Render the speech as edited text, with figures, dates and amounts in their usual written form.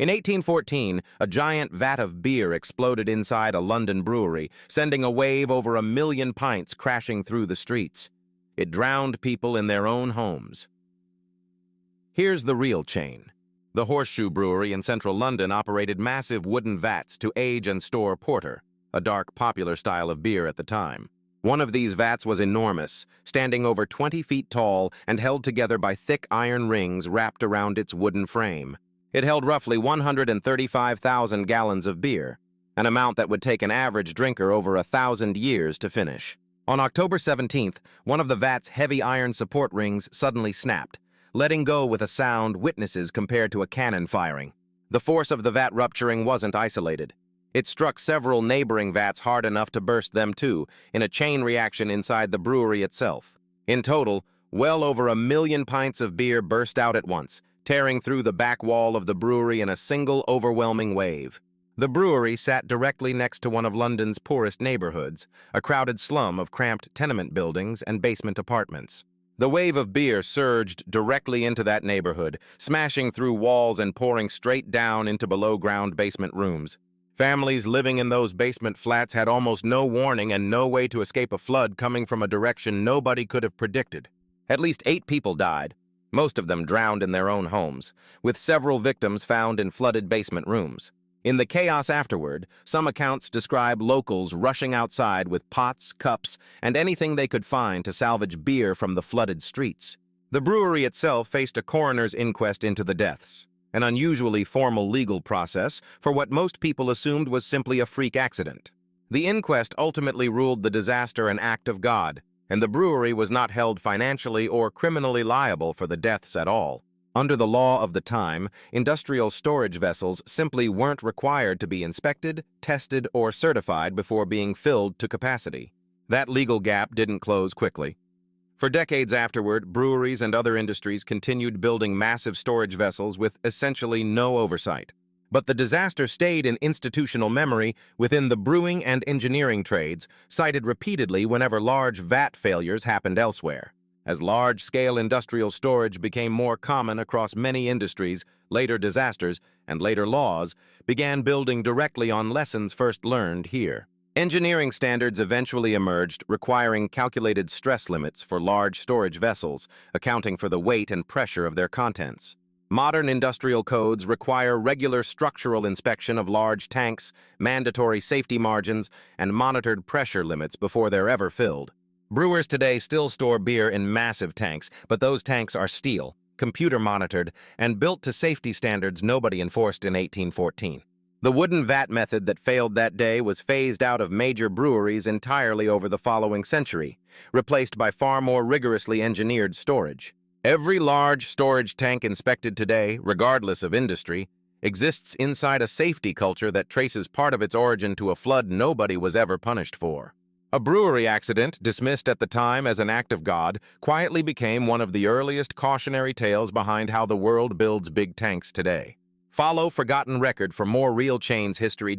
In 1814, a giant vat of beer exploded inside a London brewery, sending a wave over 1 million pints crashing through the streets. It drowned people in their own homes. Here's the real chain. The Horseshoe Brewery in central London operated massive wooden vats to age and store porter, a dark, popular style of beer at the time. One of these vats was enormous, standing over 20 feet tall and held together by thick iron rings wrapped around its wooden frame. It held roughly 135,000 gallons of beer, an amount that would take an average drinker over 1,000 years to finish. On October 17th, one of the vat's heavy iron support rings suddenly snapped, letting go with a sound witnesses compared to a cannon firing. The force of the vat rupturing wasn't isolated. It struck several neighboring vats hard enough to burst them too, in a chain reaction inside the brewery itself. In total, well over 1 million pints of beer burst out at once, tearing through the back wall of the brewery in a single overwhelming wave. The brewery sat directly next to one of London's poorest neighborhoods, a crowded slum of cramped tenement buildings and basement apartments. The wave of beer surged directly into that neighborhood, smashing through walls and pouring straight down into below-ground basement rooms. Families living in those basement flats had almost no warning and no way to escape a flood coming from a direction nobody could have predicted. At least 8 people died, most of them drowned in their own homes, with several victims found in flooded basement rooms. In the chaos afterward, some accounts describe locals rushing outside with pots, cups, and anything they could find to salvage beer from the flooded streets. The brewery itself faced a coroner's inquest into the deaths, an unusually formal legal process for what most people assumed was simply a freak accident. The inquest ultimately ruled the disaster an act of God, and the brewery was not held financially or criminally liable for the deaths at all. Under the law of the time, industrial storage vessels simply weren't required to be inspected, tested, or certified before being filled to capacity. That legal gap didn't close quickly. For decades afterward, breweries and other industries continued building massive storage vessels with essentially no oversight. But the disaster stayed in institutional memory within the brewing and engineering trades, cited repeatedly whenever large vat failures happened elsewhere. As large-scale industrial storage became more common across many industries, later disasters and later laws began building directly on lessons first learned here. Engineering standards eventually emerged, requiring calculated stress limits for large storage vessels, accounting for the weight and pressure of their contents. Modern industrial codes require regular structural inspection of large tanks, mandatory safety margins, and monitored pressure limits before they're ever filled. Brewers today still store beer in massive tanks, but those tanks are steel, computer-monitored, and built to safety standards nobody enforced in 1814. The wooden vat method that failed that day was phased out of major breweries entirely over the following century, replaced by far more rigorously engineered storage. Every large storage tank inspected today, regardless of industry, exists inside a safety culture that traces part of its origin to a flood nobody was ever punished for. A brewery accident, dismissed at the time as an act of God, quietly became one of the earliest cautionary tales behind how the world builds big tanks today. Follow Forgotten Record for more Real Chains history.